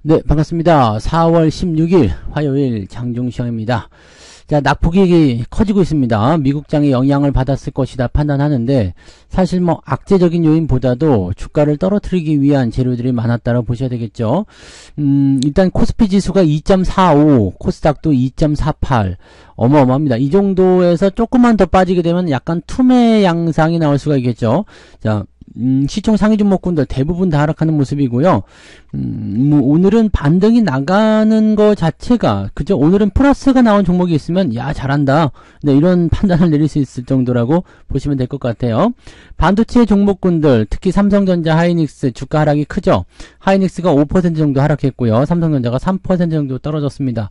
네, 반갑습니다. 4월 16일 화요일 장중시황입니다. 자, 낙폭이 커지고 있습니다. 미국장의 영향을 받았을 것이다 판단하는데, 사실 뭐 악재적인 요인보다도 주가를 떨어뜨리기 위한 재료들이 많았다고 보셔야 되겠죠. 일단 코스피 지수가 2.45, 코스닥도 2.48, 어마어마합니다. 이 정도에서 조금만 더 빠지게 되면 약간 투매 양상이 나올 수가 있겠죠. 자, 시총 상위 종목군들 대부분 다 하락하는 모습이고요. 오늘은 반등이 나가는 거 자체가, 그죠? 오늘은 플러스가 나온 종목이 있으면, 야, 잘한다. 네, 이런 판단을 내릴 수 있을 정도라고 보시면 될 것 같아요. 반도체 종목군들, 특히 삼성전자, 하이닉스, 주가 하락이 크죠? 하이닉스가 5% 정도 하락했고요. 삼성전자가 3% 정도 떨어졌습니다.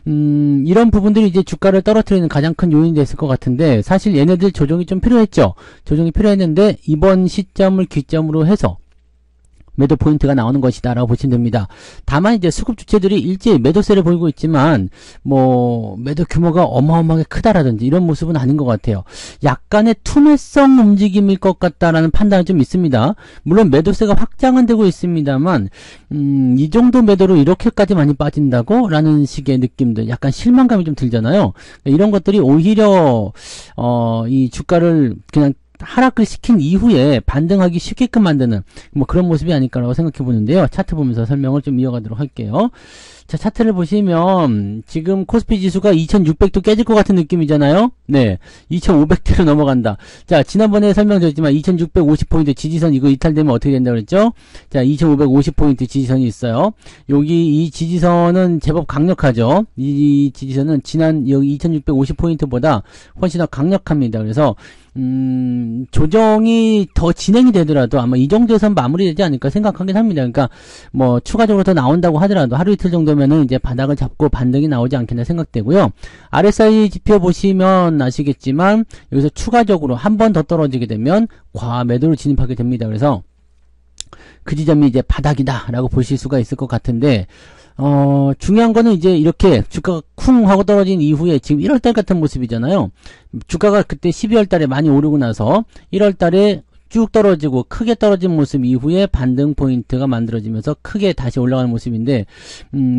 이런 부분들이 이제 주가를 떨어뜨리는 가장 큰 요인이 됐을 것 같은데, 사실 얘네들 조정이 좀 필요했죠? 조정이 필요했는데, 이번 시점을 기점으로 해서, 매도 포인트가 나오는 것이다 라고 보시면 됩니다. 다만 이제 수급 주체들이 일제히 매도세를 보이고 있지만 뭐 매도 규모가 어마어마하게 크다라든지 이런 모습은 아닌 것 같아요. 약간의 투매성 움직임일 것 같다라는 판단이 좀 있습니다. 물론 매도세가 확장은 되고 있습니다만 이 정도 매도로 이렇게까지 많이 빠진다고? 라는 식의 느낌들, 약간 실망감이 좀 들잖아요. 이런 것들이 오히려 이 주가를 그냥 하락을 시킨 이후에 반등하기 쉽게끔 만드는 뭐 그런 모습이 아닐까라고 생각해 보는데요. 차트 보면서 설명을 좀 이어가도록 할게요. 자, 차트를 보시면 지금 코스피 지수가 2600도 깨질 것 같은 느낌이잖아요. 네, 2500대로 넘어간다. 자, 지난번에 설명드렸지만 2650포인트 지지선 이거 이탈되면 어떻게 된다고 그랬죠? 자, 2550포인트 지지선이 있어요. 여기 이 지지선은 제법 강력하죠. 이 지지선은 지난 여기 2650포인트보다 훨씬 더 강력합니다. 그래서 조정이 더 진행이 되더라도 아마 이 정도에선 마무리되지 않을까 생각하긴 합니다. 그러니까 뭐 추가적으로 더 나온다고 하더라도 하루 이틀 정도면은 이제 바닥을 잡고 반등이 나오지 않겠나 생각되고요. RSI 지표 보시면 아시겠지만 여기서 추가적으로 한 번 더 떨어지게 되면 과매도로 진입하게 됩니다. 그래서 그 지점이 이제 바닥이다 라고 보실 수가 있을 것 같은데, 중요한 거는 이제 이렇게 주가가 쿵 하고 떨어진 이후에 지금 1월달 같은 모습이잖아요. 주가가 그때 12월 달에 많이 오르고 나서 1월 달에 쭉 떨어지고 크게 떨어진 모습 이후에 반등 포인트가 만들어지면서 크게 다시 올라가는 모습인데,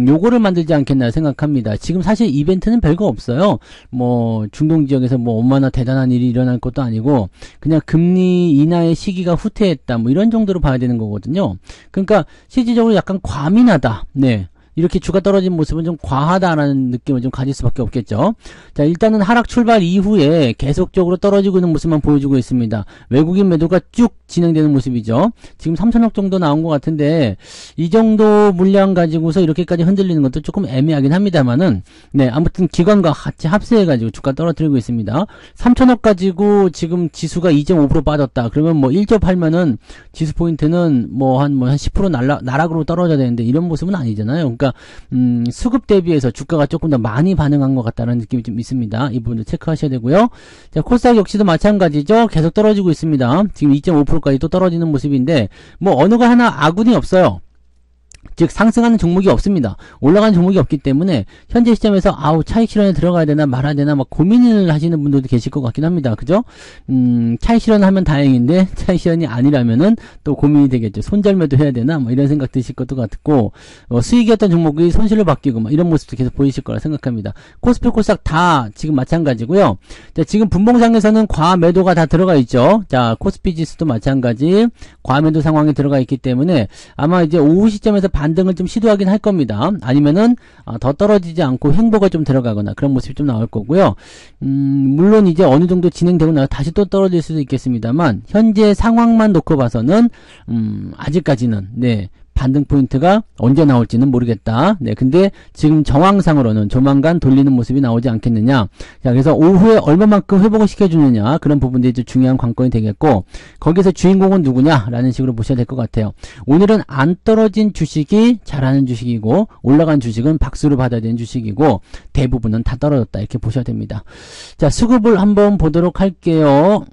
요거를 만들지 않겠나 생각합니다. 지금 사실 이벤트는 별거 없어요. 뭐 중동 지역에서 뭐 얼마나 대단한 일이 일어날 것도 아니고 그냥 금리 인하의 시기가 후퇴했다 뭐 이런 정도로 봐야 되는 거거든요. 그러니까 실질적으로 약간 과민하다. 네. 이렇게 주가 떨어진 모습은 좀 과하다라는 느낌을 좀 가질 수밖에 없겠죠. 자, 일단은 하락 출발 이후에 계속적으로 떨어지고 있는 모습만 보여주고 있습니다. 외국인 매도가 쭉 진행되는 모습이죠. 지금 3천억 정도 나온 것 같은데 이 정도 물량 가지고서 이렇게까지 흔들리는 것도 조금 애매하긴 합니다만은, 네, 아무튼 기관과 같이 합세해가지고 주가 떨어뜨리고 있습니다. 3천억 가지고 지금 지수가 2.5% 빠졌다. 그러면 뭐 1조 팔면은 지수 포인트는 뭐 한 10% 나락으로 떨어져야 되는데 이런 모습은 아니잖아요. 그러니까 수급 대비해서 주가가 조금 더 많이 반응한 것 같다는 느낌이 좀 있습니다. 이 부분도 체크하셔야 되고요. 자, 코스닥 역시도 마찬가지죠. 계속 떨어지고 있습니다. 지금 2.5%까지 또 떨어지는 모습인데 뭐 어느 거 하나 아군이 없어요. 즉 상승하는 종목이 없습니다. 올라가는 종목이 없기 때문에 현재 시점에서 아우 차익 실현에 들어가야 되나 말아야 되나 막 고민을 하시는 분들도 계실 것 같긴 합니다. 그죠? 차익 실현을 하면 다행인데 차익 실현이 아니라면은 또 고민이 되겠죠. 손절매도 해야 되나 뭐 이런 생각 드실 것도 같고, 수익이었던 종목이 손실로 바뀌고 막 이런 모습도 계속 보이실 거라 생각합니다. 코스피 코스닥 다 지금 마찬가지고요. 자, 지금 분봉상에서는 과매도가 다 들어가 있죠. 자, 코스피 지수도 마찬가지 과매도 상황에 들어가 있기 때문에 아마 이제 오후 시점에서 반등을 좀 시도하긴 할 겁니다. 아니면은 더 떨어지지 않고 횡보가 좀 들어가거나 그런 모습이 좀 나올 거고요. 물론 이제 어느 정도 진행되고 나서 다시 또 떨어질 수도 있겠습니다만 현재 상황만 놓고 봐서는 아직까지는, 네, 반등 포인트가 언제 나올지는 모르겠다. 네, 근데 지금 정황상으로는 조만간 돌리는 모습이 나오지 않겠느냐. 자, 그래서 오후에 얼마만큼 회복을 시켜주느냐, 그런 부분들이 좀 중요한 관건이 되겠고, 거기서 주인공은 누구냐라는 식으로 보셔야 될 것 같아요. 오늘은 안 떨어진 주식이 잘하는 주식이고 올라간 주식은 박수를 받아야 되는 주식이고 대부분은 다 떨어졌다, 이렇게 보셔야 됩니다. 자, 수급을 한번 보도록 할게요.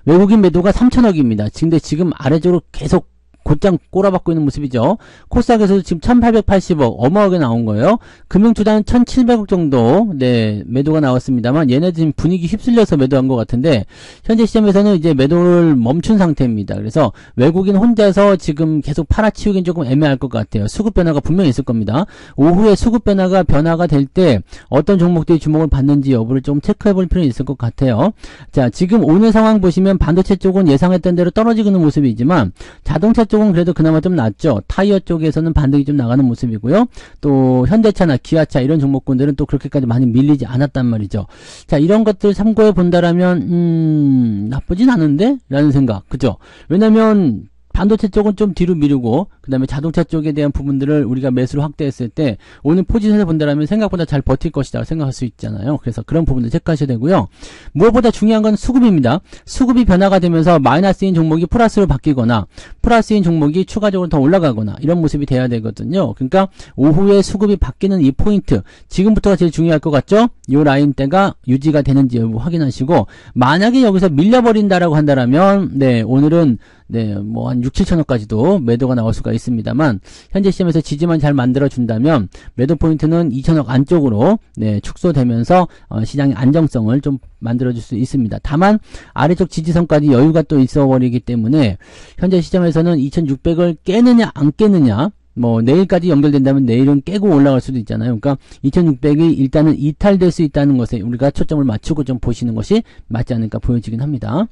외국인 매도가 3천억입니다. 근데 지금 아래쪽으로 계속 곧장 꼬라박고 있는 모습이죠. 코스닥에서도 지금 1880억 어마어마하게 나온 거예요. 금융투자는 1700억 정도 네 매도가 나왔습니다만 얘네들 지금 분위기 휩쓸려서 매도한 것 같은데 현재 시점에서는 이제 매도를 멈춘 상태입니다. 그래서 외국인 혼자서 지금 계속 팔아치우긴 조금 애매할 것 같아요. 수급 변화가 분명히 있을 겁니다. 오후에 수급 변화가 될 때 어떤 종목들이 주목을 받는지 여부를 좀 체크해 볼 필요는 있을 것 같아요. 자, 지금 오늘 상황 보시면 반도체 쪽은 예상했던 대로 떨어지고 있는 모습이지만 자동차 쪽은 그래도 그나마 좀 낫죠. 타이어 쪽에서는 반등이 좀 나가는 모습이고요. 또 현대차나 기아차 이런 종목군들은 또 그렇게까지 많이 밀리지 않았단 말이죠. 자, 이런 것들 참고해 본다라면 나쁘진 않은데? 라는 생각. 그죠? 왜냐면 반도체 쪽은 좀 뒤로 미루고 그 다음에 자동차 쪽에 대한 부분들을 우리가 매수를 확대했을 때 오늘 포지션을 본다면 생각보다 잘 버틸 것이다 생각할 수 있잖아요. 그래서 그런 부분들 체크하셔야 되고요. 무엇보다 중요한 건 수급입니다. 수급이 변화가 되면서 마이너스인 종목이 플러스로 바뀌거나 플러스인 종목이 추가적으로 더 올라가거나 이런 모습이 돼야 되거든요. 그러니까 오후에 수급이 바뀌는 이 포인트 지금부터가 제일 중요할 것 같죠? 이 라인대가 유지가 되는지 여부 확인하시고 만약에 여기서 밀려버린다라고 한다면 네 오늘은 네, 뭐, 한 6, 7천억까지도 매도가 나올 수가 있습니다만, 현재 시점에서 지지만 잘 만들어준다면, 매도 포인트는 2천억 안쪽으로, 네, 축소되면서, 시장의 안정성을 좀 만들어줄 수 있습니다. 다만, 아래쪽 지지선까지 여유가 또 있어버리기 때문에, 현재 시점에서는 2600을 깨느냐, 안 깨느냐, 뭐 내일까지 연결된다면 내일은 깨고 올라갈 수도 있잖아요. 그러니까 2600이 일단은 이탈될 수 있다는 것에 우리가 초점을 맞추고 좀 보시는 것이 맞지 않을까 보여지긴 합니다.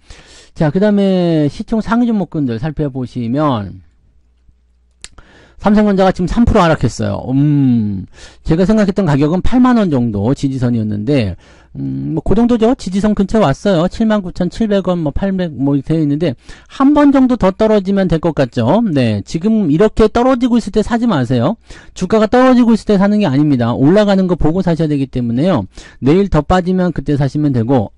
자, 그 다음에 시총 상위 종목군들 살펴보시면 삼성전자가 지금 3% 하락했어요. 제가 생각했던 가격은 8만원 정도 지지선이었는데 뭐, 그 정도죠. 지지선 근처에 왔어요. 79,700원, 뭐, 800, 뭐, 되어 있는데, 한 번 정도 더 떨어지면 될 것 같죠. 네. 지금 이렇게 떨어지고 있을 때 사지 마세요. 주가가 떨어지고 있을 때 사는 게 아닙니다. 올라가는 거 보고 사셔야 되기 때문에요. 내일 더 빠지면 그때 사시면 되고,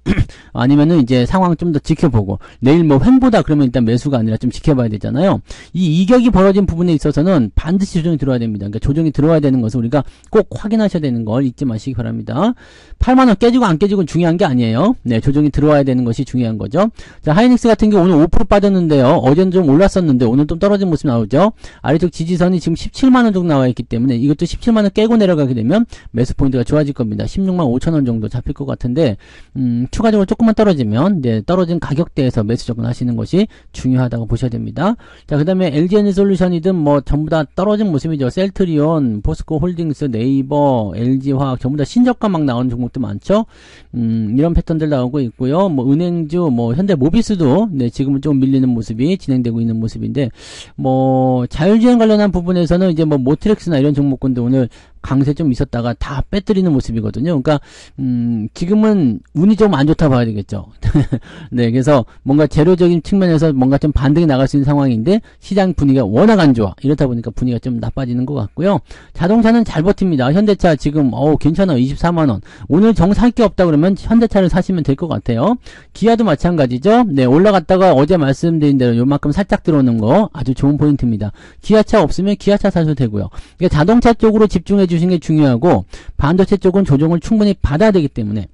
아니면은 이제 상황 좀 더 지켜보고, 내일 뭐, 횡보다 그러면 일단 매수가 아니라 좀 지켜봐야 되잖아요. 이 이격이 벌어진 부분에 있어서는 반드시 조정이 들어와야 됩니다. 그러니까 조정이 들어와야 되는 것을 우리가 꼭 확인하셔야 되는 걸 잊지 마시기 바랍니다. 8만원 깨지고 안 깨지고 중요한 게 아니에요. 네, 조정이 들어와야 되는 것이 중요한 거죠. 자, 하이닉스 같은 경우 오늘 5% 빠졌는데요. 어제는 좀 올랐었는데 오늘 좀 떨어진 모습 나오죠. 아래쪽 지지선이 지금 17만원 정도 나와 있기 때문에 이것도 17만원 깨고 내려가게 되면 매수 포인트가 좋아질 겁니다. 16만 5천원 정도 잡힐 것 같은데 추가적으로 조금만 떨어지면 네, 떨어진 가격대에서 매수 접근하시는 것이 중요하다고 보셔야 됩니다. 자, 그 다음에 LG에너지솔루션이든 뭐 전부 다 떨어진 모습이죠. 셀트리온, 포스코홀딩스, 네이버, LG화학 전부 다 신저가 막 나오는 종목도 많죠. 이런 패턴들 나오고 있고요. 뭐 은행주, 뭐 현대모비스도 네, 지금은 좀 밀리는 모습이 진행되고 있는 모습인데 뭐 자율주행 관련한 부분에서는 이제 뭐 모트렉스나 이런 종목군도 오늘 강세 좀 있었다가 다 빼뜨리는 모습이거든요. 그러니까 지금은 운이 좀 안 좋다 봐야 되겠죠. 네, 그래서 뭔가 재료적인 측면에서 뭔가 좀 반등이 나갈 수 있는 상황인데 시장 분위기가 워낙 안 좋아. 이렇다 보니까 분위기가 좀 나빠지는 것 같고요. 자동차는 잘 버팁니다. 현대차 지금 괜찮아. 24만원. 오늘 정 살 게 없다 그러면 현대차를 사시면 될 것 같아요. 기아도 마찬가지죠. 네, 올라갔다가 어제 말씀드린 대로 요만큼 살짝 들어오는 거 아주 좋은 포인트입니다. 기아차 없으면 기아차 사셔도 되고요. 그러니까 자동차 쪽으로 집중해 주시는 게 중요하고 반도체 쪽은 조정을 충분히 받아야 되기 때문에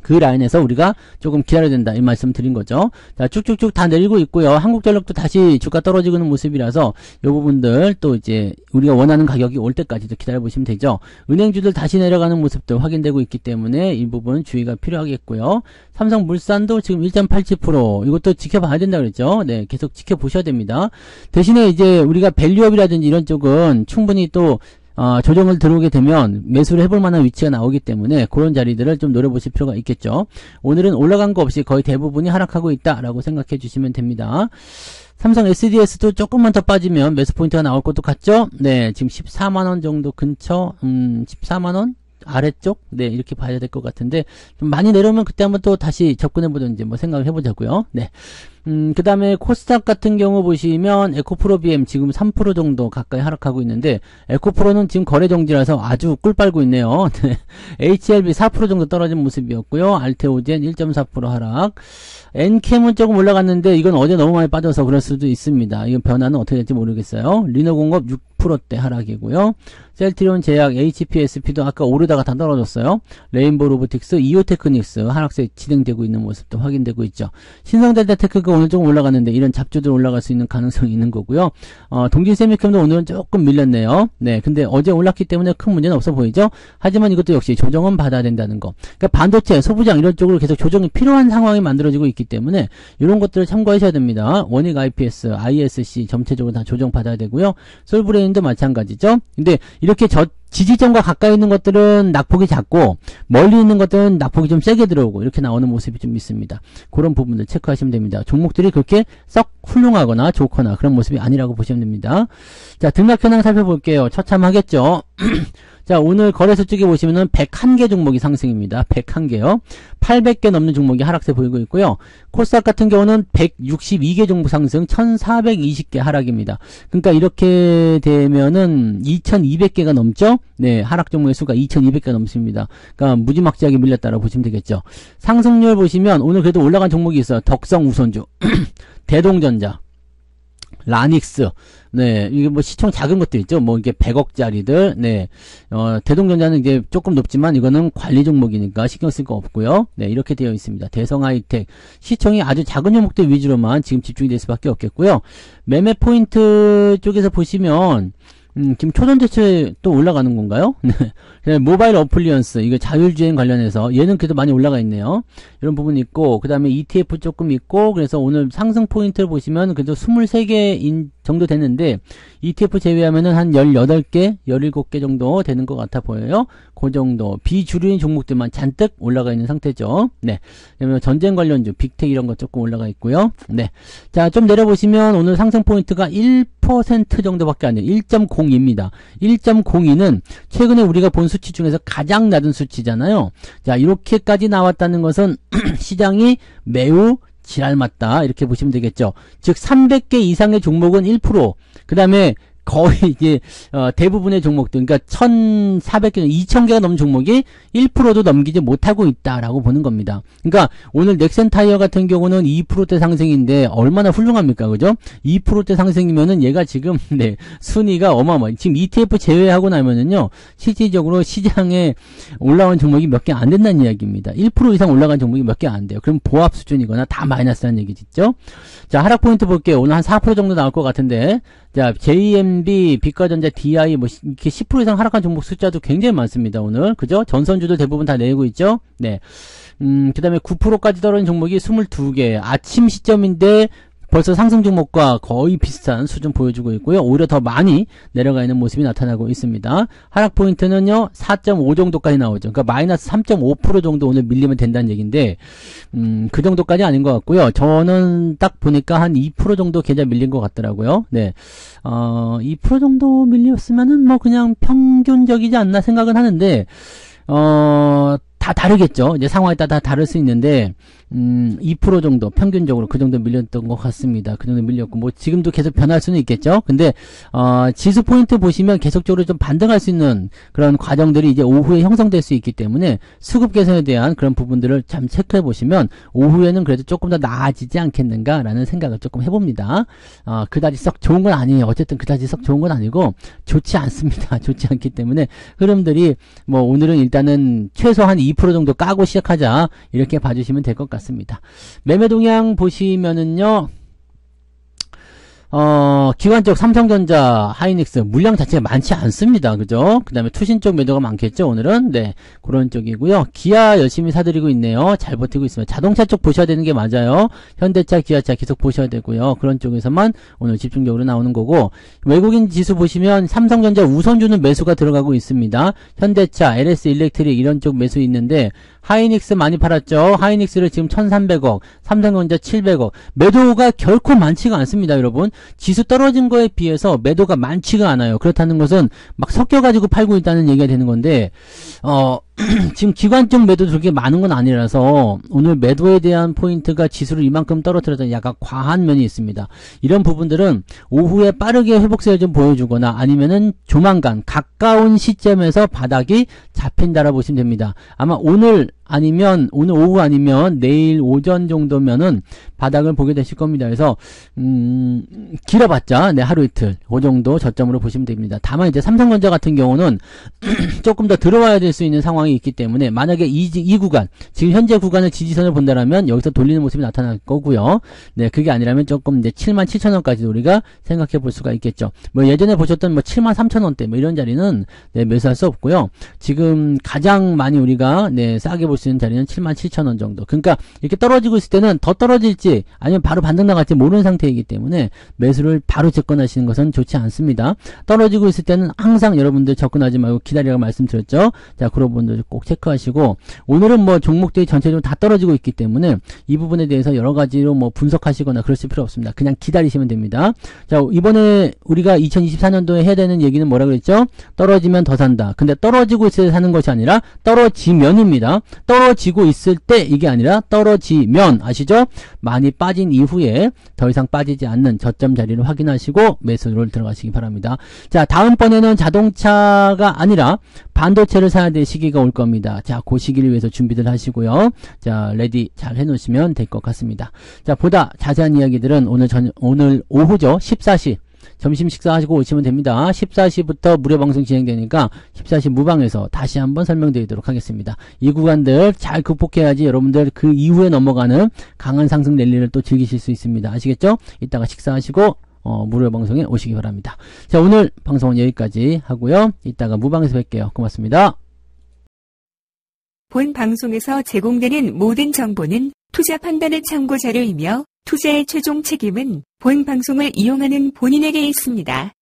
그 라인에서 우리가 조금 기다려야 된다 이 말씀 드린 거죠. 자, 쭉쭉쭉 다 내리고 있고요. 한국전력도 다시 주가 떨어지고 있는 모습이라서 이 부분들 또 이제 우리가 원하는 가격이 올 때까지도 기다려 보시면 되죠. 은행주들 다시 내려가는 모습도 확인되고 있기 때문에 이 부분 주의가 필요하겠고요. 삼성물산도 지금 1.87% 이것도 지켜봐야 된다 그랬죠. 네, 계속 지켜보셔야 됩니다. 대신에 이제 우리가 밸류업이라든지 이런 쪽은 충분히 또 조정을 들어오게 되면 매수를 해볼 만한 위치가 나오기 때문에 그런 자리들을 좀 노려보실 필요가 있겠죠. 오늘은 올라간 거 없이 거의 대부분이 하락하고 있다라고 생각해 주시면 됩니다. 삼성 SDS도 조금만 더 빠지면 매수 포인트가 나올 것도 같죠? 네, 지금 14만원 정도 근처, 14만원? 아래쪽? 네, 이렇게 봐야 될 것 같은데, 좀 많이 내려오면 그때 한번 또 다시 접근해보든지 뭐 생각을 해보자고요. 네. 그 다음에 코스닥 같은 경우 보시면 에코프로 BM 지금 3% 정도 가까이 하락하고 있는데 에코프로는 지금 거래 정지라서 아주 꿀 빨고 있네요. HLB 4% 정도 떨어진 모습이었고요. 알테오젠 1.4% 하락. 엔캠은 조금 올라갔는데 이건 어제 너무 많이 빠져서 그럴 수도 있습니다. 이건 변화는 어떻게 될지 모르겠어요. 리노공업 6%대 하락이고요. 셀트리온 제약, HPSP도 아까 오르다가 다 떨어졌어요. 레인보우 로보틱스, 이오테크닉스 하락세 진행되고 있는 모습도 확인되고 있죠. 신성델타 테크가 오늘 조금 올라갔는데 이런 잡주들 올라갈 수 있는 가능성이 있는 거고요. 동진세미컴도 오늘은 조금 밀렸네요. 네, 근데 어제 올랐기 때문에 큰 문제는 없어 보이죠. 하지만 이것도 역시 조정은 받아야 된다는 거. 그러니까 반도체, 소부장 이런 쪽으로 계속 조정이 필요한 상황이 만들어지고 있기 때문에 이런 것들을 참고하셔야 됩니다. 원익 IPS, ISC 전체적으로 다 조정 받아야 되고요. 솔브레인도 마찬가지죠. 근데 이렇게 지지점과 가까이 있는 것들은 낙폭이 작고 멀리 있는 것들은 낙폭이 좀 세게 들어오고 이렇게 나오는 모습이 좀 있습니다. 그런 부분들 체크하시면 됩니다. 종목들이 그렇게 썩 훌륭하거나 좋거나 그런 모습이 아니라고 보시면 됩니다. 자, 등락 현황 살펴볼게요. 처참하겠죠. 자, 오늘 거래소 쪽에 보시면은 101개 종목이 상승입니다. 101개요. 800개 넘는 종목이 하락세 보이고 있고요. 코스닥 같은 경우는 162개 종목 상승, 1420개 하락입니다. 그러니까 이렇게 되면은 2200개가 넘죠? 네, 하락 종목의 수가 2200개 넘습니다. 그러니까 무지막지하게 밀렸다라고 보시면 되겠죠. 상승률 보시면 오늘 그래도 올라간 종목이 있어요. 덕성 우선주, 대동전자, 라닉스, 네, 이게 뭐 시총 작은 것도 있죠. 뭐 이게 100억짜리들, 네, 대동전자는 이제 조금 높지만 이거는 관리 종목이니까 신경 쓸 거 없고요. 네, 이렇게 되어 있습니다. 대성하이텍, 시총이 아주 작은 종목들 위주로만 지금 집중이 될 수밖에 없겠고요. 매매 포인트 쪽에서 보시면, 지금 초전대체 또 올라가는 건가요? 네. 모바일 어플리언스, 이거 자율주행 관련해서 얘는 그래도 많이 올라가 있네요. 이런 부분이 있고, 그 다음에 ETF 조금 있고, 그래서 오늘 상승 포인트를 보시면 그래도 23개 정도 됐는데, ETF 제외하면은 한 18개, 17개 정도 되는 것 같아 보여요. 그 정도. 비주류인 종목들만 잔뜩 올라가 있는 상태죠. 네. 그러면 전쟁 관련주, 빅텍 이런 거 조금 올라가 있고요. 네. 자, 좀 내려보시면 오늘 상승 포인트가 1% 정도밖에 안 돼요. 1.02입니다. 1.02는 최근에 우리가 본 수치 중에서 가장 낮은 수치잖아요. 자, 이렇게까지 나왔다는 것은 시장이 매우 지랄맞다 이렇게 보시면 되겠죠. 즉 300개 이상의 종목은 1%, 그 다음에 거의 이제 대부분의 종목들, 그러니까 1,400개, 2,000개가 넘는 종목이 1%도 넘기지 못하고 있다라고 보는 겁니다. 그러니까 오늘 넥센 타이어 같은 경우는 2%대 상승인데 얼마나 훌륭합니까, 그죠? 2%대 상승이면은 얘가 지금 네 순위가 어마어마. 지금 ETF 제외하고 나면은요 실질적으로 시장에 올라온 종목이 몇 개 안 된다는 이야기입니다. 1% 이상 올라간 종목이 몇 개 안 돼요. 그럼 보합 수준이거나 다 마이너스라는 얘기죠. 자, 하락 포인트 볼게요. 오늘 한 4% 정도 나올 것 같은데. 자, JMB, 빛과전자, DI 뭐 이렇게 10% 이상 하락한 종목 숫자도 굉장히 많습니다. 오늘 그죠? 전선주들 대부분 다 내고 있죠. 네. 그 다음에 9%까지 떨어진 종목이 22개. 아침 시점인데 벌써 상승 종목과 거의 비슷한 수준 보여주고 있고요. 오히려 더 많이 내려가 있는 모습이 나타나고 있습니다. 하락 포인트는요 4.5 정도까지 나오죠. 그러니까 마이너스 3.5% 정도 오늘 밀리면 된다는 얘기인데 그 정도까지 아닌 것 같고요. 저는 딱 보니까 한 2% 정도 계좌 밀린 것 같더라고요. 네, 2% 정도 밀렸으면은 뭐 그냥 평균적이지 않나 생각은 하는데 다 다르겠죠. 이제 상황에 따라 다 다를 수 있는데 2% 정도 평균적으로 그 정도 밀렸던 것 같습니다. 그 정도 밀렸고 뭐 지금도 계속 변할 수는 있겠죠. 근데 지수 포인트 보시면 계속적으로 좀 반등할 수 있는 그런 과정들이 이제 오후에 형성될 수 있기 때문에 수급 개선에 대한 그런 부분들을 참 체크해 보시면 오후에는 그래도 조금 더 나아지지 않겠는가라는 생각을 조금 해봅니다. 그다지 썩 좋은 건 아니에요. 어쨌든 그다지 썩 좋은 건 아니고 좋지 않습니다. 좋지 않기 때문에 흐름들이 뭐 오늘은 일단은 최소한 2% 정도 까고 시작하자 이렇게 봐주시면 될 것 같습니다. 매매 동향 보시면은요, 기관 쪽 삼성전자, 하이닉스 물량 자체가 많지 않습니다. 그죠? 그 다음에 투신 쪽 매도가 많겠죠, 오늘은. 네, 그런 쪽이고요. 기아 열심히 사들이고 있네요. 잘 버티고 있습니다. 자동차 쪽 보셔야 되는 게 맞아요. 현대차, 기아차 계속 보셔야 되고요. 그런 쪽에서만 오늘 집중적으로 나오는 거고, 외국인 지수 보시면 삼성전자 우선주는 매수가 들어가고 있습니다. 현대차, LS 일렉트릭 이런 쪽 매수 있는데, 하이닉스 많이 팔았죠. 하이닉스를 지금 1300억, 삼성전자 700억. 매도가 결코 많지가 않습니다, 여러분. 지수 떨어진 거에 비해서 매도가 많지가 않아요. 그렇다는 것은 막 섞여가지고 팔고 있다는 얘기가 되는 건데, 지금 기관적 매도도 그렇게 많은 건 아니라서 오늘 매도에 대한 포인트가 지수를 이만큼 떨어뜨려서 약간 과한 면이 있습니다. 이런 부분들은 오후에 빠르게 회복세를 좀 보여주거나 아니면은 조만간 가까운 시점에서 바닥이 잡힌다라고 보시면 됩니다. 아마 오늘 아니면 오늘 오후 아니면 내일 오전 정도면은 바닥을 보게 되실 겁니다. 그래서 길어봤자 네, 하루 이틀 그 정도 저점으로 보시면 됩니다. 다만 이제 삼성전자 같은 경우는 조금 더 들어와야 될 수 있는 상황이 상황이 있기 때문에 만약에 이 구간, 지금 현재 구간의 지지선을 본다라면 여기서 돌리는 모습이 나타날 거고요. 네, 그게 아니라면 조금 이제 77,000원까지 우리가 생각해 볼 수가 있겠죠. 뭐 예전에 보셨던 뭐 73,000원대 뭐 이런 자리는 네, 매수할 수 없고요. 지금 가장 많이 우리가 네, 싸게 볼 수 있는 자리는 77,000원 정도. 그러니까 이렇게 떨어지고 있을 때는 더 떨어질지 아니면 바로 반등 나갈지 모르는 상태이기 때문에 매수를 바로 접근하시는 것은 좋지 않습니다. 떨어지고 있을 때는 항상 여러분들 접근하지 말고 기다리라고 말씀드렸죠. 자, 그런 분들 꼭 체크하시고, 오늘은 뭐 종목들이 전체적으로 다 떨어지고 있기 때문에 이 부분에 대해서 여러 가지로 뭐 분석하시거나 그러실 필요 없습니다. 그냥 기다리시면 됩니다. 자, 이번에 우리가 2024년도에 해야 되는 얘기는 뭐라 그랬죠? 떨어지면 더 산다. 근데 떨어지고 있을 때 사는 것이 아니라 떨어지면입니다. 떨어지고 있을 때 이게 아니라 떨어지면, 아시죠? 많이 빠진 이후에 더 이상 빠지지 않는 저점 자리를 확인하시고 매수를 들어가시기 바랍니다. 자, 다음번에는 자동차가 아니라 반도체를 사야 될 시기가 올 겁니다. 자, 그 시기를 위해서 준비들 하시고요. 자, 레디 잘 해놓으시면 될 것 같습니다. 자, 보다 자세한 이야기들은 오늘 오후죠. 14시. 점심 식사하시고 오시면 됩니다. 14시부터 무료 방송 진행되니까 14시 무방에서 다시 한번 설명드리도록 하겠습니다. 이 구간들 잘 극복해야지 여러분들 그 이후에 넘어가는 강한 상승 랠리를 또 즐기실 수 있습니다. 아시겠죠? 이따가 식사하시고 무료 방송에 오시기 바랍니다. 자, 오늘 방송은 여기까지 하고요. 이따가 무방에서 뵐게요. 고맙습니다. 본 방송에서 제공되는 모든 정보는 투자 판단의 참고 자료이며 투자의 최종 책임은 본 방송을 이용하는 본인에게 있습니다.